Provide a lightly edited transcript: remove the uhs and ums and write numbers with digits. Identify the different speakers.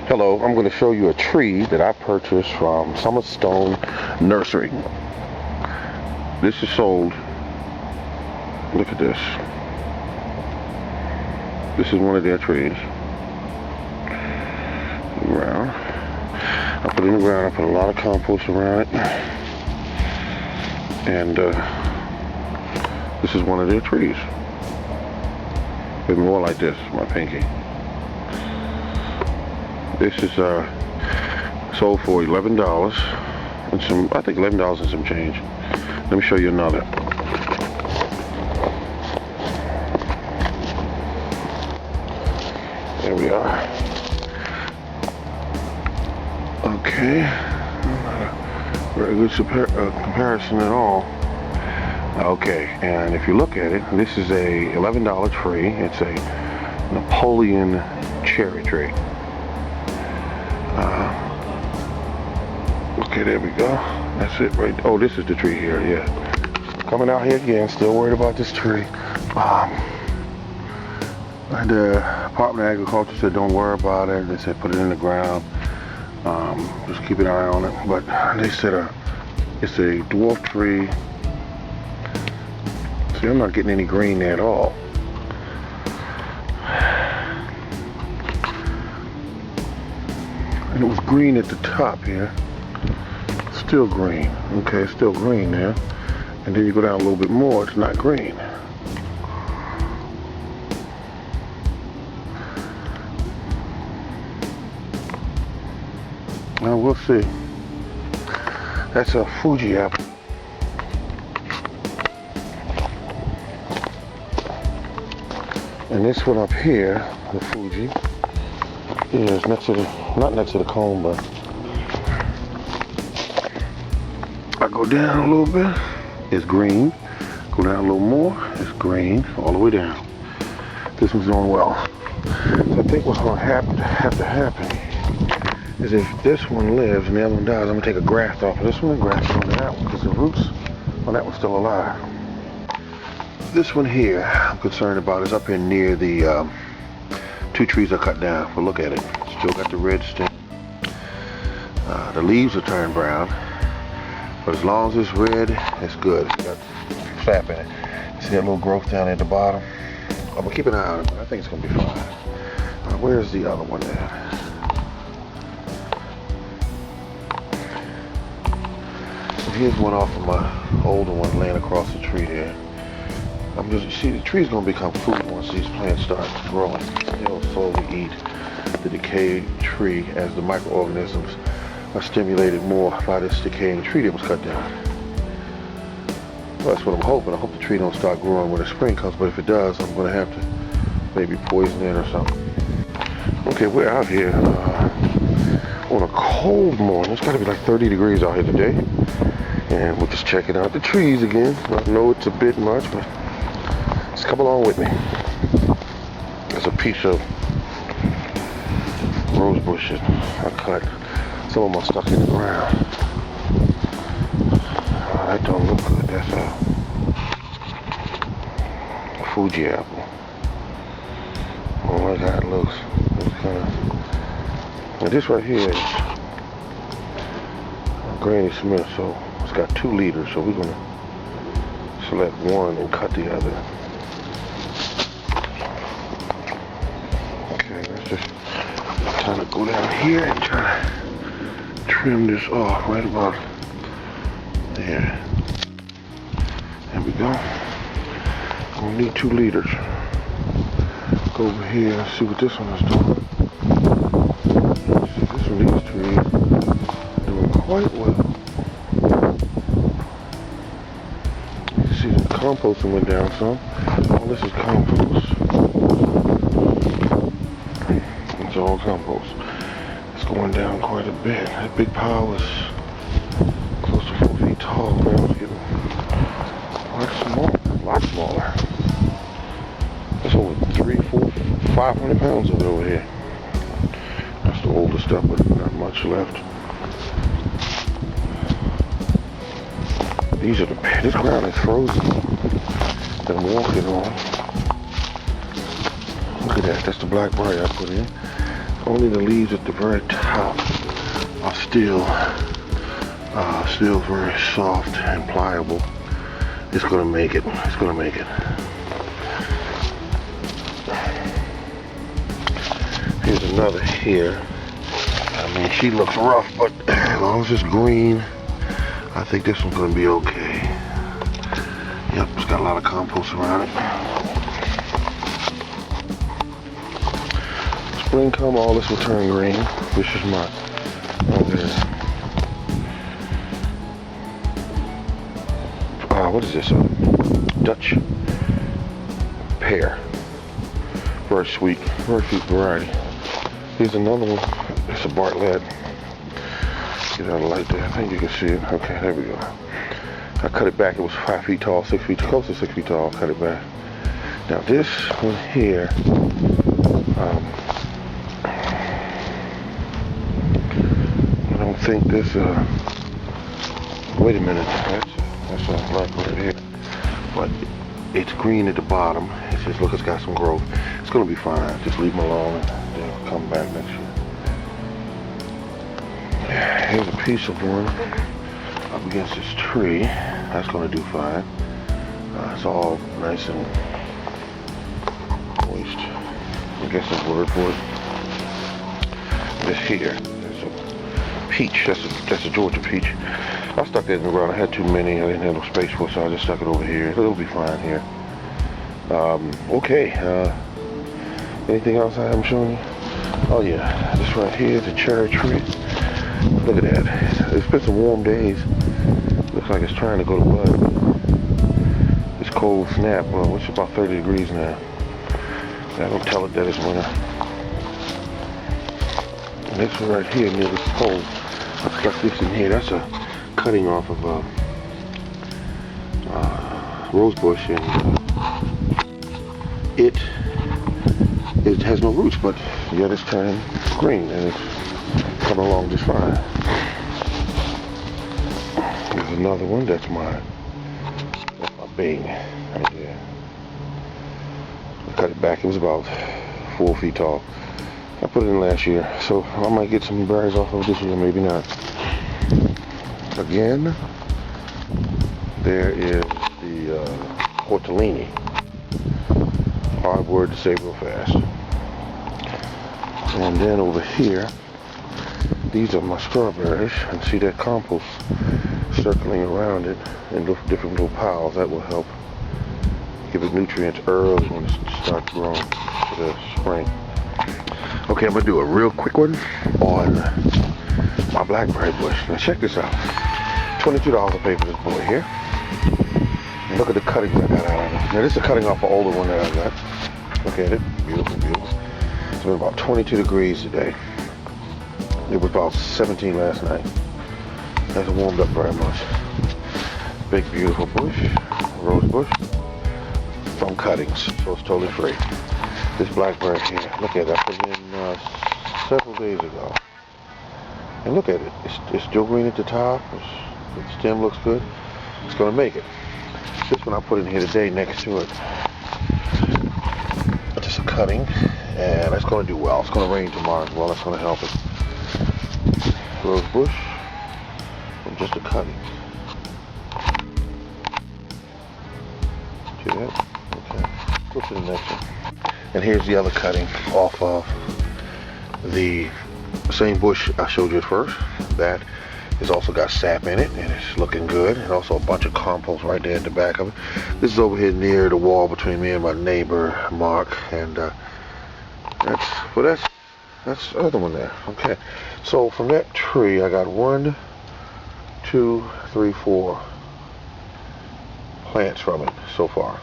Speaker 1: Hello, I'm going to show you a tree that I purchased from Summerstone Nursery. This is sold. Look at this. This is one of their trees. Ground. I put it in the ground. I put a lot of compost around it. And this is one of their trees. It's more like this, my pinky. This is sold for $11 and some, I think $11 and some change. Let me show you another. There we are. Okay, not a very good comparison at all. Okay, and if you look at it, this is a $11 tree. It's a Napoleon cherry tree. Okay, there we go. That's it right. Oh, this is the tree here, yeah. Coming out here again, still worried about this tree. The Department of Agriculture said don't worry about it. They said put it in the ground. Just keep an eye on it. But they said it's a dwarf tree. See, I'm not getting any green there at all. And it was green at the top here. Still green. Okay, it's still green there. And then you go down a little bit more, it's not green. Well, we'll see. That's a Fuji apple. And this one up here, the Fuji, is next to the, not next to the cone, but I go down a little bit, it's green. Go down a little more, it's green, all the way down. This one's doing well. So I think what's going to have to happen is if this one lives and the other one dies, I'm going to take a graft off of this one and graft it onto that one because the roots on that one's still alive. This one here I'm concerned about is up here near the two trees I cut down. But look at it, still got the red stem. The leaves are turned brown. But as long as it's red, it's good. It's got sap in it. See that little growth down at the bottom? I'm gonna keep an eye on it, but I think it's gonna be fine. Where's the other one there? So here's one off of my older one laying across the tree there. See, the tree's gonna become food once these plants start growing. They'll slowly eat the decayed tree as the microorganisms are stimulated more by this decaying tree that was cut down. Well, that's what I'm hoping. I hope the tree don't start growing when the spring comes, but if it does, I'm going to have to maybe poison it or something. Okay, we're out here on a cold morning. It's got to be like 30 degrees out here today. And we're just checking out the trees again. I know it's a bit much, but just come along with me. There's a piece of rose bushes I cut. Some of them are stuck in the ground. Oh, that don't look good. That's a Fuji apple. Oh my God, it looks kind of. Now this right here is Granny Smith, so it's got 2 leaders. So we're gonna select one and cut the other. Okay, let's just kind of go down here and try to trim this off right about there. There we go. Gonna need 2 liters. Go over here and see what this one is doing. See, this one, these trees doing quite well. You can see the composting went down some. All this is compost. It's all compost. Going down quite a bit. That big pile was close to 4 feet tall. Now it's getting quite small, a lot smaller. That's over 500 pounds of it over here. That's the older stuff, but not much left. These are this ground is frozen that I'm walking on. Look at that, that's the blackberry I put in. only the leaves at the very top are still very soft and pliable. It's gonna make it. It's gonna make it. Here's another here. I mean, she looks rough, but as long as it's green, I think this one's gonna be okay. Yep, it's got a lot of compost around it. Spring come, all this will turn green. This is my, what is this? Dutch pear. Very sweet variety. Here's another one. It's a Bartlett. Get out of light there. I think you can see it. Okay, there we go. I cut it back. It was 5 feet tall, 6 feet, close to 6 feet tall. Cut it back. Now this one here, I don't think this. Wait a minute. That's a black right here. But it's green at the bottom. It's just, look, it's got some growth. It's gonna be fine. Just leave them alone and they'll come back next year. Here's a piece of one up against this tree. That's gonna do fine. It's all nice and moist. I guess that's the word for it. This here, there's a peach. That's a Georgia peach. I stuck that in the ground. I had too many. I didn't have no space for it, so I just stuck it over here. It'll be fine here. Okay. Anything else I haven't shown you? Oh yeah, this right here is a cherry tree. Look at that. It's been some warm days. Looks like it's trying to go to bud. This cold snap, it's about 30 degrees now. I don't tell it that it's winter. And this one right here near this pole, I stuck this in here. That's a cutting off of a rose bush, and it has no roots, but yet it's turning green and it's coming along just fine. There's another one. That's my Bing right there. I cut it back. It was about 4 feet tall. I put it in last year, so I might get some berries off of this year, maybe not. Again, there is the tortellini. Hard word to say real fast. And then over here, these are my strawberries, and see that compost circling around it in different little piles. That will help give it nutrients early when it starts growing for the spring. Okay, I'm gonna do a real quick one on my blackberry bush. Now check this out. $22 I paid for this boy here. And look at the cuttings I got out of it. Now this is a cutting off an older one that I got. Look at it. Beautiful, beautiful. It's been about 22 degrees today. It was about 17 last night. Hasn't warmed up very much. Big, beautiful bush. Rose bush. From cuttings. So it's totally free. This blackberry here. Look at it. I put it in several days ago. And look at it. It's still green at the top. The stem looks good. It's going to make it. This one I put in here today next to it. Just a cutting. And that's going to do well. It's going to rain tomorrow as well. That's going to help it. Rose bush. And just a cutting. See that? Okay. Go to the next one. And here's the other cutting off of the same bush I showed you at first. That has also got sap in it, and it's looking good. And also a bunch of compost right there at the back of it. This is over here near the wall between me and my neighbor Mark, and that's the other one there. Okay, so from that tree I got 1, 2, 3, 4 plants from it so far.